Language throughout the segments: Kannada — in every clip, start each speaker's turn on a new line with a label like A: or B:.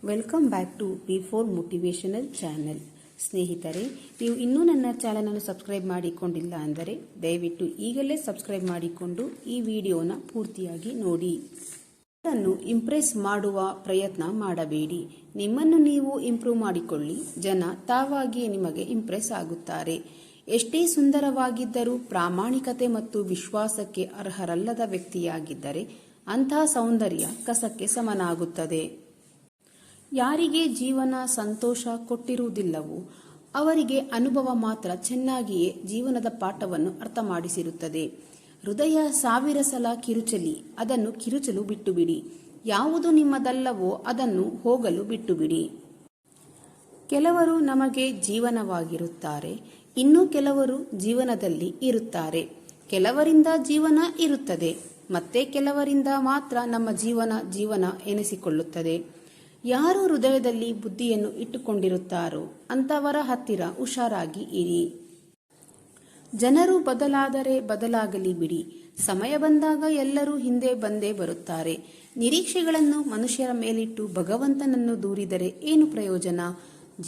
A: Welcome back to P4 motivational channel. ಸ್ನೇಹಿತರೆ, ನೀವು ಇನ್ನೂ ನನ್ನ ಚಾನೆಲನ್ನು ಸಬ್ಸ್ಕ್ರೈಬ್ ಮಾಡಿಕೊಂಡಿಲ್ಲ ಅಂದರೆ ದಯವಿಟ್ಟು ಈಗಲೇ ಸಬ್ಸ್ಕ್ರೈಬ್ ಮಾಡಿಕೊಂಡು ಈ ವಿಡಿಯೋನ ಪೂರ್ತಿಯಾಗಿ ನೋಡಿ. ಜನರನ್ನು ಇಂಪ್ರೆಸ್ ಮಾಡುವ ಪ್ರಯತ್ನ ಮಾಡಬೇಡಿ. ನಿಮ್ಮನ್ನು ನೀವು ಇಂಪ್ರೂವ್ ಮಾಡಿಕೊಳ್ಳಿ. ಜನ ತಾವಾಗಿಯೇ ನಿಮಗೆ ಇಂಪ್ರೆಸ್ ಆಗುತ್ತಾರೆ. ಎಷ್ಟೇ ಸುಂದರವಾಗಿದ್ದರೂ ಪ್ರಾಮಾಣಿಕತೆ ಮತ್ತು ವಿಶ್ವಾಸಕ್ಕೆ ಅರ್ಹರಲ್ಲದ ವ್ಯಕ್ತಿಯಾಗಿದ್ದರೆ ಅಂತಹ ಸೌಂದರ್ಯ ಕಸಕ್ಕೆ ಸಮನಾಗುತ್ತದೆ. ಯಾರಿಗೆ ಜೀವನ ಸಂತೋಷ ಕೊಟ್ಟಿರುವುದಿಲ್ಲವೋ ಅವರಿಗೆ ಅನುಭವ ಮಾತ್ರ ಚೆನ್ನಾಗಿಯೇ ಜೀವನದ ಪಾಠವನ್ನು ಅರ್ಥ ಮಾಡಿಸಿರುತ್ತದೆ. ಹೃದಯ 1000 ಸಲ ಕಿರುಚಲಿ, ಅದನ್ನು ಕಿರುಚಲು ಬಿಟ್ಟುಬಿಡಿ. ಯಾವುದು ನಿಮ್ಮದಲ್ಲವೋ ಅದನ್ನು ಹೋಗಲು ಬಿಟ್ಟುಬಿಡಿ. ಕೆಲವರು ನಮಗೆ ಜೀವನವಾಗಿರುತ್ತಾರೆ, ಇನ್ನು ಕೆಲವರು ಜೀವನದಲ್ಲಿ ಇರುತ್ತಾರೆ. ಕೆಲವರಿಂದ ಜೀವನ ಇರುತ್ತದೆ, ಮತ್ತೆ ಕೆಲವರಿಂದ ಮಾತ್ರ ನಮ್ಮ ಜೀವನ ಎನಿಸಿಕೊಳ್ಳುತ್ತದೆ. ಯಾರು ಹೃದಯದಲ್ಲಿ ಬುದ್ಧಿಯನ್ನು ಇಟ್ಟುಕೊಂಡಿರುತ್ತಾರೋ ಅಂತವರ ಹತ್ತಿರ ಹುಷಾರಾಗಿ ಇರಿ. ಜನರು ಬದಲಾದರೆ ಬದಲಾಗಲಿ ಬಿಡಿ. ಸಮಯ ಬಂದಾಗ ಎಲ್ಲರೂ ಹಿಂದೆ ಬಂದೇ ಬರುತ್ತಾರೆ. ನಿರೀಕ್ಷೆಗಳನ್ನು ಮನುಷ್ಯರ ಮೇಲಿಟ್ಟು ಭಗವಂತನನ್ನು ದೂರಿದರೆ ಏನು ಪ್ರಯೋಜನ?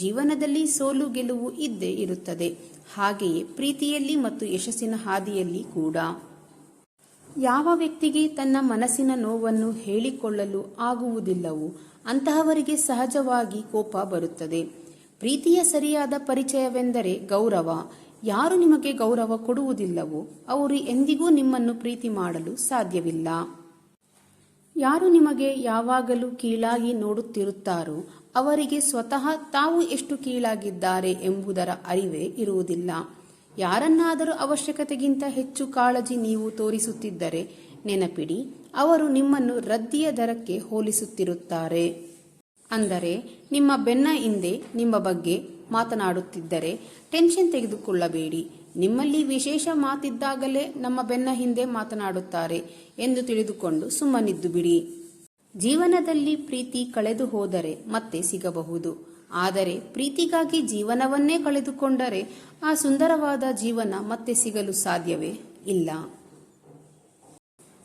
A: ಜೀವನದಲ್ಲಿ ಸೋಲು ಗೆಲುವು ಇದ್ದೇ ಇರುತ್ತದೆ. ಹಾಗೆಯೇ ಪ್ರೀತಿಯಲ್ಲಿ ಮತ್ತು ಯಶಸ್ಸಿನ ಹಾದಿಯಲ್ಲಿ ಕೂಡ. ಯಾವ ವ್ಯಕ್ತಿಗೆ ತನ್ನ ಮನಸ್ಸಿನ ನೋವನ್ನು ಹೇಳಿಕೊಳ್ಳಲು ಆಗುವುದಿಲ್ಲವೋ ಅಂತಹವರಿಗೆ ಸಹಜವಾಗಿ ಕೋಪ ಬರುತ್ತದೆ. ಪ್ರೀತಿಯ ಸರಿಯಾದ ಪರಿಚಯವೆಂದರೆ ಗೌರವ. ಯಾರು ನಿಮಗೆ ಗೌರವ ಕೊಡುವುದಿಲ್ಲವೋ ಅವರು ಎಂದಿಗೂ ನಿಮ್ಮನ್ನು ಪ್ರೀತಿ ಮಾಡಲು ಸಾಧ್ಯವಿಲ್ಲ. ಯಾರು ನಿಮಗೆ ಯಾವಾಗಲೂ ಕೀಳಾಗಿ ನೋಡುತ್ತಿರುತ್ತಾರೋ ಅವರಿಗೆ ಸ್ವತಃ ತಾವು ಎಷ್ಟು ಕೀಳಾಗಿದ್ದಾರೆ ಎಂಬುದರ ಅರಿವೇ ಇರುವುದಿಲ್ಲ. ಯಾರನ್ನಾದರೂ ಅವಶ್ಯಕತೆಗಿಂತ ಹೆಚ್ಚು ಕಾಳಜಿ ನೀವು ತೋರಿಸುತ್ತಿದ್ದರೆ ನೆನಪಿಡಿ, ಅವರು ನಿಮ್ಮನ್ನು ರದ್ದಿಯ ದರಕ್ಕೆ ಹೋಲಿಸುತ್ತಿರುತ್ತಾರೆ. ಅಂದರೆ ನಿಮ್ಮ ಬೆನ್ನ ಹಿಂದೆ ನಿಮ್ಮ ಬಗ್ಗೆ ಮಾತನಾಡುತ್ತಿದ್ದರೆ ಟೆನ್ಷನ್ ತೆಗೆದುಕೊಳ್ಳಬೇಡಿ. ನಿಮ್ಮಲ್ಲಿ ವಿಶೇಷ ಮಾತಿದ್ದಾಗಲೇ ನಮ್ಮ ಬೆನ್ನ ಹಿಂದೆ ಮಾತನಾಡುತ್ತಾರೆ ಎಂದು ತಿಳಿದುಕೊಂಡು ಸುಮ್ಮನಿದ್ದು ಬಿಡಿ. ಜೀವನದಲ್ಲಿ ಪ್ರೀತಿ ಕಳೆದು ಹೋದರೆ ಮತ್ತೆ ಸಿಗಬಹುದು. ಆದರೆ ಪ್ರೀತಿಗಾಗಿ ಜೀವನವನ್ನೇ ಕಳೆದುಕೊಂಡರೆ ಆ ಸುಂದರವಾದ ಜೀವನ ಮತ್ತೆ ಸಿಗಲು ಸಾಧ್ಯವೇ ಇಲ್ಲ.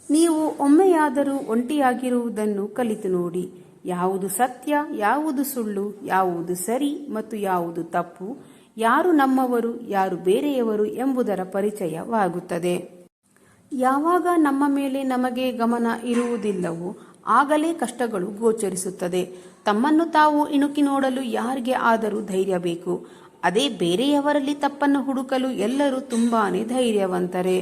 A: ನೀವು ಒಮ್ಮೆಯಾದರೂ ಒಂಟಿಯಾಗಿರುವುದನ್ನು ಕಲಿತು ನೋಡಿ. ಯಾವುದು ಸತ್ಯ, ಯಾವುದು ಸುಳ್ಳು, ಯಾವುದು ಸರಿ ಮತ್ತು ಯಾವುದು ತಪ್ಪು, ಯಾರು ನಮ್ಮವರು, ಯಾರು ಬೇರೆಯವರು ಎಂಬುದರ ಪರಿಚಯವಾಗುತ್ತದೆ. ಯಾವಾಗ ನಮ್ಮ ಮೇಲೆ ನಮಗೆ ಗಮನ ಇರುವುದಿಲ್ಲವೋ ಆಗಲೇ ಕಷ್ಟಗಳು ಗೋಚರಿಸುತ್ತದೆ. ತಮ್ಮನ್ನು ತಾವು ಇಣುಕಿ ನೋಡಲು ಯಾರಿಗೆ ಆದರೂ ಧೈರ್ಯ ಬೇಕು. ಅದೇ ಬೇರೆಯವರಲ್ಲಿ ತಪ್ಪನ್ನು ಹುಡುಕಲು ಎಲ್ಲರೂ ತುಂಬಾನೇ ಧೈರ್ಯವಂತರೇ.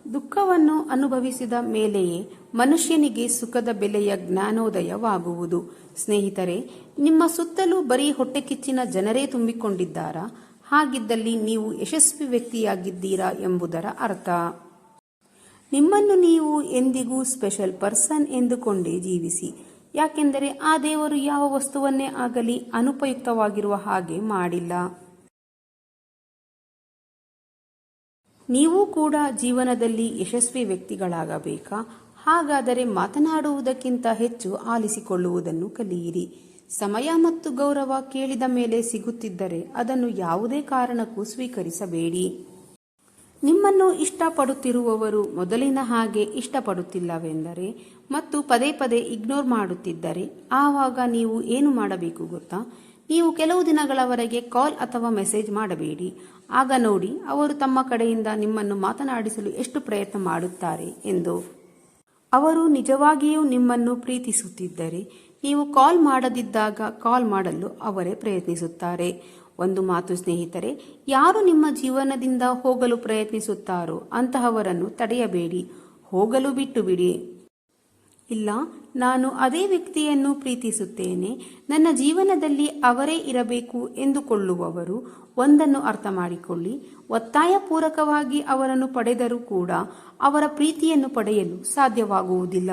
A: ದುಃಖವನ್ನು ಅನುಭವಿಸಿದ ಮೇಲೆಯೇ ಮನುಷ್ಯನಿಗೆ ಸುಖದ ಬೆಲೆಯ ಜ್ಞಾನೋದಯವಾಗುವುದು. ಸ್ನೇಹಿತರೆ, ನಿಮ್ಮ ಸುತ್ತಲೂ ಬರೀ ಹೊಟ್ಟೆಕಿಚ್ಚಿನ ಜನರೇ ತುಂಬಿಕೊಂಡಿದ್ದಾರಾ? ಹಾಗಿದ್ದಲ್ಲಿ ನೀವು ಯಶಸ್ವಿ ವ್ಯಕ್ತಿಯಾಗಿದ್ದೀರಾ ಎಂಬುದರ ಅರ್ಥ. ನಿಮ್ಮನ್ನು ನೀವು ಎಂದಿಗೂ ಸ್ಪೆಷಲ್ ಪರ್ಸನ್ ಎಂದುಕೊಂಡೇ ಜೀವಿಸಿ. ಯಾಕೆಂದರೆ ಆ ದೇವರು ಯಾವ ವಸ್ತುವನ್ನೇ ಆಗಲಿ ಅನುಪಯುಕ್ತವಾಗಿರುವ ಹಾಗೆ ಮಾಡಿಲ್ಲ. ನೀವು ಕೂಡ ಜೀವನದಲ್ಲಿ ಯಶಸ್ವಿ ವ್ಯಕ್ತಿಗಳಾಗಬೇಕಾ? ಹಾಗಾದರೆ ಮಾತನಾಡುವುದಕ್ಕಿಂತ ಹೆಚ್ಚು ಆಲಿಸಿಕೊಳ್ಳುವುದನ್ನು ಕಲಿಯಿರಿ. ಸಮಯ ಮತ್ತು ಗೌರವ ಕೇಳಿದ ಮೇಲೆ ಸಿಗುತ್ತಿದ್ದರೆ ಅದನ್ನು ಯಾವುದೇ ಕಾರಣಕ್ಕೂ ಸ್ವೀಕರಿಸಬೇಡಿ. ನಿಮ್ಮನ್ನು ಇಷ್ಟಪಡುತ್ತಿರುವವರು ಮೊದಲಿನ ಹಾಗೆ ಇಷ್ಟಪಡುತ್ತಿಲ್ಲವೆಂದರೆ ಮತ್ತು ಪದೇ ಪದೇ ಇಗ್ನೋರ್ ಮಾಡುತ್ತಿದ್ದರೆ ಆವಾಗ ನೀವು ಏನು ಮಾಡಬೇಕು ಗೊತ್ತಾ? ನೀವು ಕೆಲವು ದಿನಗಳವರೆಗೆ ಕಾಲ್ ಅಥವಾ ಮೆಸೇಜ್ ಮಾಡಬೇಡಿ. ಆಗ ನೋಡಿ ಅವರು ತಮ್ಮ ಕಡೆಯಿಂದ ನಿಮ್ಮನ್ನು ಮಾತನಾಡಿಸಲು ಎಷ್ಟು ಪ್ರಯತ್ನ ಮಾಡುತ್ತಾರೆ ಎಂದು. ಅವರು ನಿಜವಾಗಿಯೂ ನಿಮ್ಮನ್ನು ಪ್ರೀತಿಸುತ್ತಿದ್ದರೆ ನೀವು ಕಾಲ್ ಮಾಡದಿದ್ದಾಗ ಕಾಲ್ ಮಾಡಲು ಅವರೇ ಪ್ರಯತ್ನಿಸುತ್ತಾರೆ. ಒಂದು ಮಾತು ಸ್ನೇಹಿತರೆ, ಯಾರು ನಿಮ್ಮ ಜೀವನದಿಂದ ಹೋಗಲು ಪ್ರಯತ್ನಿಸುತ್ತಾರೋ ಅಂತಹವರನ್ನು ತಡೆಯಬೇಡಿ, ಹೋಗಲು ಬಿಟ್ಟು ಬಿಡಿ. ಇಲ್ಲ, ನಾನು ಅದೇ ವ್ಯಕ್ತಿಯನ್ನು ಪ್ರೀತಿಸುತ್ತೇನೆ, ನನ್ನ ಜೀವನದಲ್ಲಿ ಅವರೇ ಇರಬೇಕು ಎಂದುಕೊಳ್ಳುವವರು ಒಂದನ್ನು ಅರ್ಥ ಮಾಡಿಕೊಳ್ಳಿ. ಒತ್ತಾಯಪೂರ್ವಕವಾಗಿ ಅವರನ್ನು ಪಡೆದರೂ ಕೂಡ ಅವರ ಪ್ರೀತಿಯನ್ನು ಪಡೆಯಲು ಸಾಧ್ಯವಾಗುವುದಿಲ್ಲ.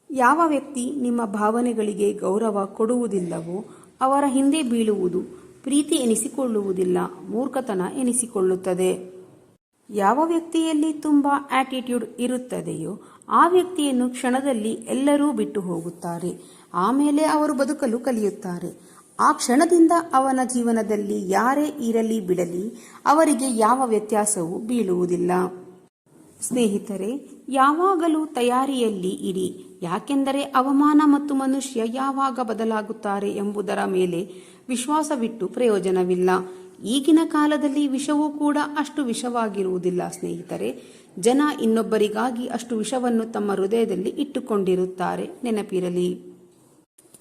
A: ಯಾವ ವ್ಯಕ್ತಿ ನಿಮ್ಮ ಭಾವನೆಗಳಿಗೆ ಗೌರವ ಕೊಡುವುದಿಲ್ಲವೋ ಅವರ ಹಿಂದೆ ಬೀಳುವುದು ಪ್ರೀತಿ ಎನಿಸಿಕೊಳ್ಳುವುದಿಲ್ಲ, ಮೂರ್ಖತನ ಎನಿಸಿಕೊಳ್ಳುತ್ತದೆ. ಯಾವ ವ್ಯಕ್ತಿಯಲ್ಲಿ ತುಂಬಾ ಆಟಿಟ್ಯೂಡ್ ಇರುತ್ತದೆಯೋ ಆ ವ್ಯಕ್ತಿಯನ್ನು ಕ್ಷಣದಲ್ಲಿ ಎಲ್ಲರೂ ಬಿಟ್ಟು ಹೋಗುತ್ತಾರೆ. ಆಮೇಲೆ ಅವರು ಬದುಕಲು ಕಲಿಯುತ್ತಾರೆ. ಆ ಕ್ಷಣದಿಂದ ಅವನ ಜೀವನದಲ್ಲಿ ಯಾರೇ ಇರಲಿ ಬಿಡಲಿ ಅವರಿಗೆ ಯಾವ ವ್ಯತ್ಯಾಸವೂ ಬೀಳುವುದಿಲ್ಲ. ಸ್ನೇಹಿತರೆ, ಯಾವಾಗಲೂ ತಯಾರಿಯಲ್ಲಿ ಇರಿ. ಯಾಕೆಂದರೆ ಅವಮಾನ ಮತ್ತು ಮನುಷ್ಯ ಯಾವಾಗ ಬದಲಾಗುತ್ತಾರೆ ಎಂಬುದರ ಮೇಲೆ ವಿಶ್ವಾಸವಿಟ್ಟು ಪ್ರಯೋಜನವಿಲ್ಲ. ಈಗಿನ ಕಾಲದಲ್ಲಿ ವಿಷವೂ ಕೂಡ ಅಷ್ಟು ವಿಷವಾಗಿರುವುದಿಲ್ಲ ಸ್ನೇಹಿತರೆ. ಜನ ಇನ್ನೊಬ್ಬರಿಗಾಗಿ ಅಷ್ಟು ವಿಷವನ್ನು ತಮ್ಮ ಹೃದಯದಲ್ಲಿ ಇಟ್ಟುಕೊಂಡಿರುತ್ತಾರೆ. ನೆನಪಿರಲಿ.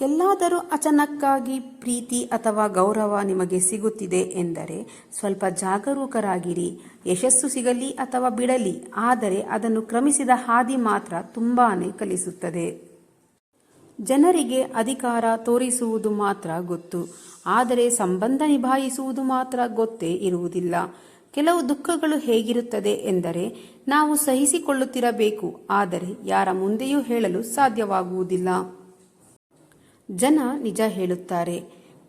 A: ಎಲ್ಲಾದರೂ ಅಚಾನಕ್ಕಾಗಿ ಪ್ರೀತಿ ಅಥವಾ ಗೌರವ ನಿಮಗೆ ಸಿಗುತ್ತಿದೆ ಎಂದರೆ ಸ್ವಲ್ಪ ಜಾಗರೂಕರಾಗಿರಿ. ಯಶಸ್ಸು ಸಿಗಲಿ ಅಥವಾ ಬಿಡಲಿ, ಆದರೆ ಅದನ್ನು ಕ್ರಮಿಸಿದ ಹಾದಿ ಮಾತ್ರ ತುಂಬಾನೇ ಕಲಿಸುತ್ತದೆ. ಜನರಿಗೆ ಅಧಿಕಾರ ತೋರಿಸುವುದು ಮಾತ್ರ ಗೊತ್ತು, ಆದರೆ ಸಂಬಂಧ ನಿಭಾಯಿಸುವುದು ಮಾತ್ರ ಗೊತ್ತೇ ಇರುವುದಿಲ್ಲ. ಕೆಲವು ದುಃಖಗಳು ಹೇಗಿರುತ್ತದೆ ಎಂದರೆ ನಾವು ಸಹಿಸಿಕೊಳ್ಳುತ್ತಿರಬೇಕು, ಆದರೆ ಯಾರ ಮುಂದೆಯೂ ಹೇಳಲು ಸಾಧ್ಯವಾಗುವುದಿಲ್ಲ. ಜನ ನಿಜ ಹೇಳುತ್ತಾರೆ,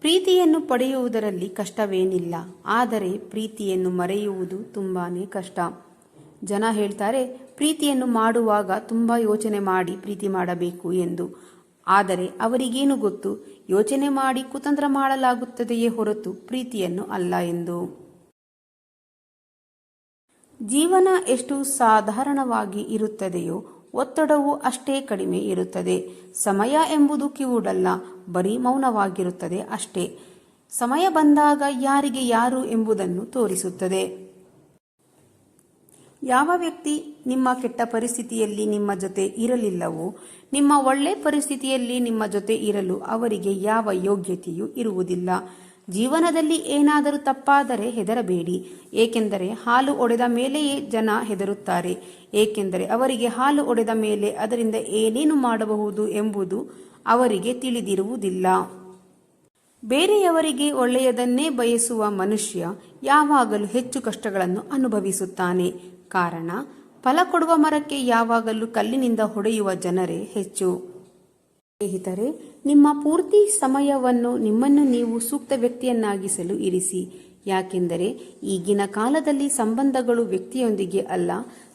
A: ಪ್ರೀತಿಯನ್ನು ಪಡೆಯುವುದರಲ್ಲಿ ಕಷ್ಟವೇನಿಲ್ಲ, ಆದರೆ ಪ್ರೀತಿಯನ್ನು ಮರೆಯುವುದು ತುಂಬಾನೇ ಕಷ್ಟ. ಜನ ಹೇಳ್ತಾರೆ, ಪ್ರೀತಿಯನ್ನು ಮಾಡುವಾಗ ತುಂಬ ಯೋಚನೆ ಮಾಡಿ ಪ್ರೀತಿ ಮಾಡಬೇಕು ಎಂದು. ಆದರೆ ಅವರಿಗೇನು ಗೊತ್ತು, ಯೋಚನೆ ಮಾಡಿ ಕುತಂತ್ರ ಮಾಡಲಾಗುತ್ತದೆಯೇ ಹೊರತು ಪ್ರೀತಿಯನ್ನು ಅಲ್ಲ ಎಂದು. ಜೀವನ ಎಷ್ಟು ಸಾಧಾರಣವಾಗಿ ಇರುತ್ತದೆಯೋ ಒತ್ತಡವೂ ಅಷ್ಟೇ ಕಡಿಮೆ ಇರುತ್ತದೆ. ಸಮಯ ಎಂಬುದು ಕಿವುಡಲ್ಲ, ಬರೀ ಮೌನವಾಗಿರುತ್ತದೆ ಅಷ್ಟೇ. ಸಮಯ ಬಂದಾಗ ಯಾರಿಗೆ ಯಾರು ಎಂಬುದನ್ನು ತೋರಿಸುತ್ತದೆ. ಯಾವ ವ್ಯಕ್ತಿ ನಿಮ್ಮ ಕೆಟ್ಟ ಪರಿಸ್ಥಿತಿಯಲ್ಲಿ ನಿಮ್ಮ ಜೊತೆ ಇರಲಿಲ್ಲವೋ, ನಿಮ್ಮ ಒಳ್ಳೆ ಪರಿಸ್ಥಿತಿಯಲ್ಲಿ ನಿಮ್ಮ ಜೊತೆ ಇರಲು ಅವರಿಗೆ ಯಾವ ಯೋಗ್ಯತೆಯೂ ಇರುವುದಿಲ್ಲ. ಜೀವನದಲ್ಲಿ ಏನಾದರೂ ತಪ್ಪಾದರೆ ಹೆದರಬೇಡಿ, ಏಕೆಂದರೆ ಹಾಲು ಒಡೆದ ಮೇಲೆಯೇ ಜನ ಹೆದರುತ್ತಾರೆ. ಏಕೆಂದರೆ ಅವರಿಗೆ ಹಾಲು ಒಡೆದ ಮೇಲೆ ಅದರಿಂದ ಏನೇನು ಮಾಡಬಹುದು ಎಂಬುದು ಅವರಿಗೆ ತಿಳಿದಿರುವುದಿಲ್ಲ. ಬೇರೆಯವರಿಗೆ ಒಳ್ಳೆಯದನ್ನೇ ಬಯಸುವ ಮನುಷ್ಯ ಯಾವಾಗಲೂ ಹೆಚ್ಚು ಕಷ್ಟಗಳನ್ನು ಅನುಭವಿಸುತ್ತಾನೆ. ಕಾರಣ, ಫಲ ಕೊಡುವ ಮರಕ್ಕೆ ಯಾವಾಗಲೂ ಕಲ್ಲಿನಿಂದ ಹೊಡೆಯುವ ಜನರೇ ಹೆಚ್ಚು. ಸ್ನೇಹಿತರೆ, ನಿಮ್ಮ ಪೂರ್ತಿ ಸಮಯವನ್ನು ನಿಮ್ಮನ್ನು ನೀವು ಸೂಕ್ತ ವ್ಯಕ್ತಿಯನ್ನಾಗಿಸಲು ಇರಿಸಿ. ಯಾಕೆಂದರೆ ಈಗಿನ ಕಾಲದಲ್ಲಿ ಸಂಬಂಧಗಳು ವ್ಯಕ್ತಿಯೊಂದಿಗೆ ಅಲ್ಲ,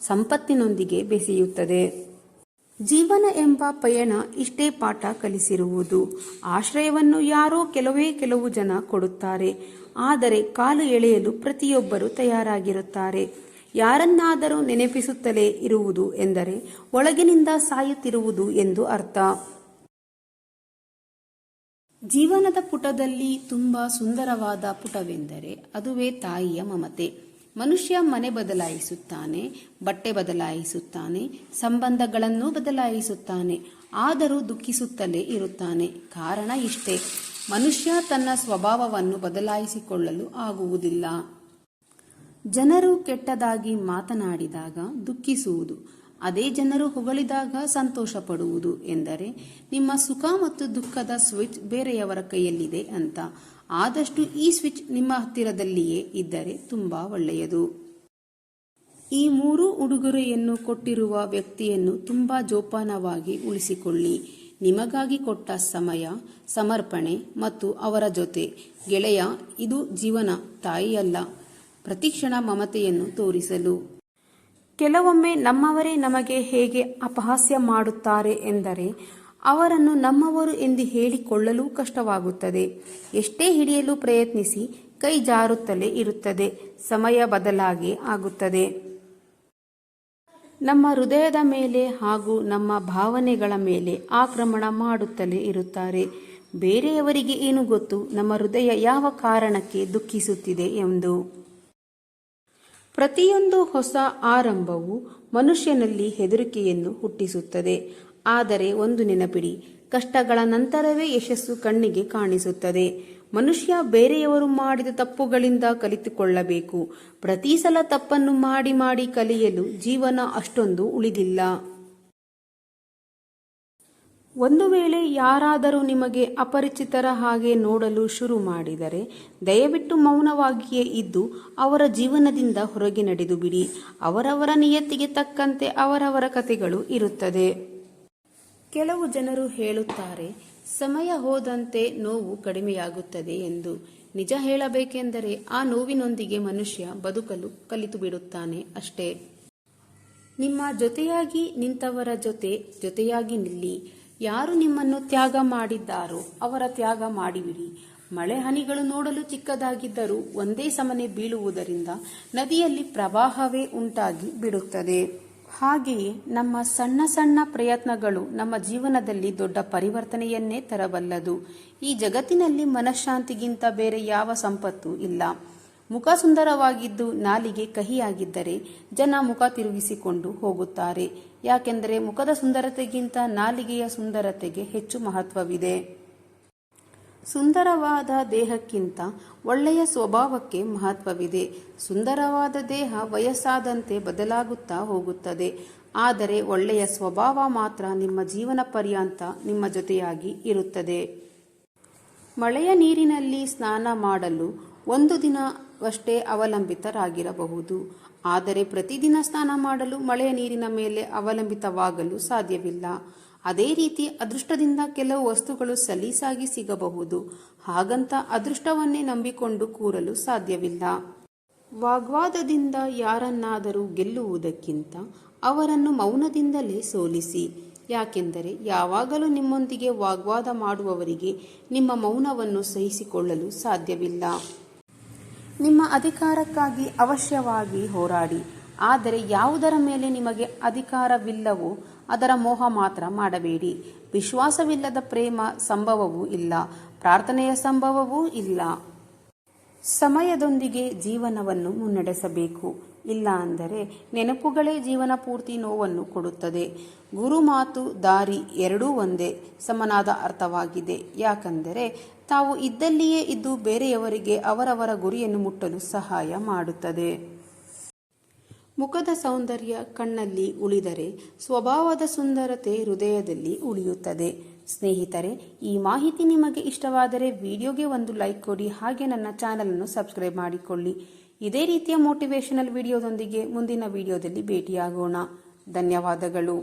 A: ಸಂಪತ್ತಿನೊಂದಿಗೆ ಬೆಸೆಯುತ್ತದೆ. ಜೀವನ ಎಂಬ ಪಯಣ ಇಷ್ಟೇ ಪಾಠ ಕಲಿಸಿರುವುದು. ಆಶ್ರಯವನ್ನು ಯಾರೋ ಕೆಲವು ಜನ ಕೊಡುತ್ತಾರೆ, ಆದರೆ ಕಾಲು ಎಳೆಯಲು ಪ್ರತಿಯೊಬ್ಬರು ತಯಾರಾಗಿರುತ್ತಾರೆ. ಯಾರನ್ನಾದರೂ ನೆನಪಿಸುತ್ತಲೇ ಇರುವುದು ಎಂದರೆ ಒಳಗಿನಿಂದ ಸಾಯುತ್ತಿರುವುದು ಎಂದು ಅರ್ಥ. ಜೀವನದ ಪುಟದಲ್ಲಿ ತುಂಬಾ ಸುಂದರವಾದ ಪುಟವೆಂದರೆ ಅದುವೇ ತಾಯಿಯ ಮಮತೆ. ಮನುಷ್ಯ ಮನೆ ಬದಲಾಯಿಸುತ್ತಾನೆ, ಬಟ್ಟೆ ಬದಲಾಯಿಸುತ್ತಾನೆ, ಸಂಬಂಧಗಳನ್ನು ಬದಲಾಯಿಸುತ್ತಾನೆ, ಆದರೂ ದುಃಖಿಸುತ್ತಲೇ ಇರುತ್ತಾನೆ. ಕಾರಣ ಇಷ್ಟೇ, ಮನುಷ್ಯ ತನ್ನ ಸ್ವಭಾವವನ್ನು ಬದಲಾಯಿಸಿಕೊಳ್ಳಲು ಆಗುವುದಿಲ್ಲ. ಜನರು ಕೆಟ್ಟದಾಗಿ ಮಾತನಾಡಿದಾಗ ದುಃಖಿಸುವುದು, ಅದೇ ಜನರು ಹೊಗಳಿದಾಗ ಸಂತೋಷ ಪಡುವುದು ಎಂದರೆ ನಿಮ್ಮ ಸುಖ ಮತ್ತು ದುಃಖದ ಸ್ವಿಚ್ ಬೇರೆಯವರ ಕೈಯಲ್ಲಿದೆ ಅಂತ. ಆದಷ್ಟು ಈ ಸ್ವಿಚ್ ನಿಮ್ಮ ಹತ್ತಿರದಲ್ಲಿಯೇ ಇದ್ದರೆ ತುಂಬಾ ಒಳ್ಳೆಯದು. ಈ 3 ಉಡುಗೊರೆಯನ್ನು ಕೊಟ್ಟಿರುವ ವ್ಯಕ್ತಿಯನ್ನು ತುಂಬಾ ಜೋಪಾನವಾಗಿ ಉಳಿಸಿಕೊಳ್ಳಿ. ನಿಮಗಾಗಿ ಕೊಟ್ಟ ಸಮಯ, ಸಮರ್ಪಣೆ ಮತ್ತು ಅವರ ಜೊತೆ ಗೆಳೆಯ, ಇದು ಜೀವನ. ತಾಯಿಯಲ್ಲ, ಪ್ರತಿಕ್ಷಣ ಮಮತೆಯನ್ನು ತೋರಿಸಲು. ಕೆಲವೊಮ್ಮೆ ನಮ್ಮವರೇ ನಮಗೆ ಹೇಗೆ ಅಪಹಾಸ್ಯ ಮಾಡುತ್ತಾರೆ ಎಂದರೆ ಅವರನ್ನು ನಮ್ಮವರು ಎಂದು ಹೇಳಿಕೊಳ್ಳಲು ಕಷ್ಟವಾಗುತ್ತದೆ. ಎಷ್ಟೇ ಹಿಡಿಯಲು ಪ್ರಯತ್ನಿಸಿ ಕೈ ಜಾರುತ್ತಲೇ ಇರುತ್ತದೆ. ಸಮಯ ಬದಲಾಗಿ ಆಗುತ್ತದೆ. ನಮ್ಮ ಹೃದಯದ ಮೇಲೆ ಹಾಗೂ ನಮ್ಮ ಭಾವನೆಗಳ ಮೇಲೆ ಆಕ್ರಮಣ ಮಾಡುತ್ತಲೇ ಇರುತ್ತಾರೆ. ಬೇರೆಯವರಿಗೆ ಏನು ಗೊತ್ತು ನಮ್ಮ ಹೃದಯ ಯಾವ ಕಾರಣಕ್ಕೆ ದುಃಖಿಸುತ್ತಿದೆ ಎಂದು. ಪ್ರತಿಯೊಂದು ಹೊಸ ಆರಂಭವು ಮನುಷ್ಯನಲ್ಲಿ ಹೆದರಿಕೆಯನ್ನು ಹುಟ್ಟಿಸುತ್ತದೆ. ಆದರೆ ಒಂದು ನೆನಪಿಡಿ, ಕಷ್ಟಗಳ ನಂತರವೇ ಯಶಸ್ಸು ಕಣ್ಣಿಗೆ ಕಾಣಿಸುತ್ತದೆ. ಮನುಷ್ಯ ಬೇರೆಯವರು ಮಾಡಿದ ತಪ್ಪುಗಳಿಂದ ಕಲಿತುಕೊಳ್ಳಬೇಕು. ಪ್ರತಿ ಸಲ ತಪ್ಪನ್ನು ಮಾಡಿ ಮಾಡಿ ಕಲಿಯಲು ಜೀವನ ಅಷ್ಟೊಂದು ಉಳಿದಿಲ್ಲ. ಒಂದು ವೇಳೆ ಯಾರಾದರೂ ನಿಮಗೆ ಅಪರಿಚಿತರ ಹಾಗೆ ನೋಡಲು ಶುರು ಮಾಡಿದರೆ ದಯವಿಟ್ಟು ಮೌನವಾಗಿಯೇ ಇದ್ದು ಅವರ ಜೀವನದಿಂದ ಹೊರಗೆ ನಡೆದು ಬಿಡಿ. ಅವರವರ ನಿಯತ್ತಿಗೆ ತಕ್ಕಂತೆ ಅವರವರ ಕಥೆಗಳು ಇರುತ್ತದೆ. ಕೆಲವು ಜನರು ಹೇಳುತ್ತಾರೆ, ಸಮಯ ಹೋದಂತೆ ನೋವು ಕಡಿಮೆಯಾಗುತ್ತದೆ ಎಂದು. ನಿಜ ಹೇಳಬೇಕೆಂದರೆ ಆ ನೋವಿನೊಂದಿಗೆ ಮನುಷ್ಯ ಬದುಕಲು ಕಲಿತು ಬಿಡುತ್ತಾನೆ ಅಷ್ಟೇ. ನಿಮ್ಮ ಜೊತೆಯಾಗಿ ನಿಂತವರ ಜೊತೆಯಾಗಿ ನಿಲ್ಲಿ. ಯಾರು ನಿಮ್ಮನ್ನು ತ್ಯಾಗ ಮಾಡಿದ್ದಾರೋ ಅವರ ತ್ಯಾಗ ಮಾಡಿಬಿಡಿ. ಮಳೆ ಹನಿಗಳು ನೋಡಲು ಚಿಕ್ಕದಾಗಿದ್ದರೂ ಒಂದೇ ಸಮನೆ ಬೀಳುವುದರಿಂದ ನದಿಯಲ್ಲಿ ಪ್ರವಾಹವೇ ಉಂಟಾಗಿ ಬಿಡುತ್ತದೆ. ಹಾಗೆಯೇ ನಮ್ಮ ಸಣ್ಣ ಸಣ್ಣ ಪ್ರಯತ್ನಗಳು ನಮ್ಮ ಜೀವನದಲ್ಲಿ ದೊಡ್ಡ ಪರಿವರ್ತನೆಯನ್ನೇ ತರಬಲ್ಲದು. ಈ ಜಗತ್ತಿನಲ್ಲಿ ಮನಃಶಾಂತಿಗಿಂತ ಬೇರೆ ಯಾವ ಸಂಪತ್ತು ಇಲ್ಲ. ಮುಖ ಸುಂದರವಾಗಿದ್ದು ನಾಲಿಗೆ ಕಹಿಯಾಗಿದ್ದರೆ ಜನ ಮುಖ ತಿರುಗಿಸಿಕೊಂಡು ಹೋಗುತ್ತಾರೆ. ಯಾಕೆಂದರೆ ಮುಖದ ಸುಂದರತೆಗಿಂತ ನಾಲಿಗೆಯ ಸುಂದರತೆಗೆ ಹೆಚ್ಚು ಮಹತ್ವವಿದೆ. ಸುಂದರವಾದ ದೇಹಕ್ಕಿಂತ ಒಳ್ಳೆಯ ಸ್ವಭಾವಕ್ಕೆ ಮಹತ್ವವಿದೆ. ಸುಂದರವಾದ ದೇಹ ವಯಸ್ಸಾದಂತೆ ಬದಲಾಗುತ್ತಾ ಹೋಗುತ್ತದೆ. ಆದರೆ ಒಳ್ಳೆಯ ಸ್ವಭಾವ ಮಾತ್ರ ನಿಮ್ಮ ಜೀವನ ಪರ್ಯಂತ ನಿಮ್ಮ ಜೊತೆಯಾಗಿ ಇರುತ್ತದೆ. ಮಳೆಯ ನೀರಿನಲ್ಲಿ ಸ್ನಾನ ಮಾಡಲು ಒಂದು ದಿನವಷ್ಟೇ ಅವಲಂಬಿತರಾಗಿರಬಹುದು. ಆದರೆ ಪ್ರತಿದಿನ ಸ್ನಾನ ಮಾಡಲು ಮಳೆಯ ನೀರಿನ ಮೇಲೆ ಅವಲಂಬಿತವಾಗಲು ಸಾಧ್ಯವಿಲ್ಲ. ಅದೇ ರೀತಿ ಅದೃಷ್ಟದಿಂದ ಕೆಲವು ವಸ್ತುಗಳು ಸಲೀಸಾಗಿ ಸಿಗಬಹುದು. ಹಾಗಂತ ಅದೃಷ್ಟವನ್ನೇ ನಂಬಿಕೊಂಡು ಕೂರಲು ಸಾಧ್ಯವಿಲ್ಲ. ವಾಗ್ವಾದದಿಂದ ಯಾರನ್ನಾದರೂ ಗೆಲ್ಲುವುದಕ್ಕಿಂತ ಅವರನ್ನು ಮೌನದಿಂದಲೇ ಸೋಲಿಸಿ. ಯಾಕೆಂದರೆ ಯಾವಾಗಲೂ ನಿಮ್ಮೊಂದಿಗೆ ವಾಗ್ವಾದ ಮಾಡುವವರಿಗೆ ನಿಮ್ಮ ಮೌನವನ್ನು ಸಹಿಸಿಕೊಳ್ಳಲು ಸಾಧ್ಯವಿಲ್ಲ. ನಿಮ್ಮ ಅಧಿಕಾರಕ್ಕಾಗಿ ಅವಶ್ಯವಾಗಿ ಹೋರಾಡಿ. ಆದರೆ ಯಾವುದರ ಮೇಲೆ ನಿಮಗೆ ಅಧಿಕಾರವಿಲ್ಲವೋ ಅದರ ಮೋಹ ಮಾತ್ರ ಮಾಡಬೇಡಿ. ವಿಶ್ವಾಸವಿಲ್ಲದ ಪ್ರೇಮ ಸಂಭವವೂ ಇಲ್ಲ, ಪ್ರಾರ್ಥನೆಯ ಸಂಭವವೂ ಇಲ್ಲ. ಸಮಯದೊಂದಿಗೆ ಜೀವನವನ್ನು ಮುನ್ನಡೆಸಬೇಕು. ಇಲ್ಲ ಅಂದರೆ ನೆನಪುಗಳೇ ಜೀವನ ಪೂರ್ತಿ ನೋವನ್ನು ಕೊಡುತ್ತದೆ. ಗುರು ಮಾತು ದಾರಿ ಎರಡೂ ಒಂದೇ ಸಮನಾದ ಅರ್ಥವಾಗಿದೆ. ಯಾಕೆಂದರೆ ತಾವು ಇದ್ದಲ್ಲಿಯೇ ಇದ್ದು ಬೇರೆಯವರಿಗೆ ಅವರವರ ಗುರಿಯನ್ನು ಮುಟ್ಟಲು ಸಹಾಯ ಮಾಡುತ್ತದೆ. ಮುಖದ ಸೌಂದರ್ಯ ಕಣ್ಣಲ್ಲಿ ಉಳಿದರೆ ಸ್ವಭಾವದ ಸುಂದರತೆ ಹೃದಯದಲ್ಲಿ ಉಳಿಯುತ್ತದೆ. ಸ್ನೇಹಿತರೆ, ಈ ಮಾಹಿತಿ ನಿಮಗೆ ಇಷ್ಟವಾದರೆ ವಿಡಿಯೋಗೆ ಒಂದು ಲೈಕ್ ಕೊಡಿ. ಹಾಗೆ ನನ್ನ ಚಾನಲನ್ನು ಸಬ್ಸ್ಕ್ರೈಬ್ ಮಾಡಿಕೊಳ್ಳಿ. ಇದೇ ರೀತಿಯ ಮೋಟಿವೇಶನಲ್ ವಿಡಿಯೋದೊಂದಿಗೆ ಮುಂದಿನ ವಿಡಿಯೋದಲ್ಲಿ ಭೇಟಿಯಾಗೋಣ. ಧನ್ಯವಾದಗಳು.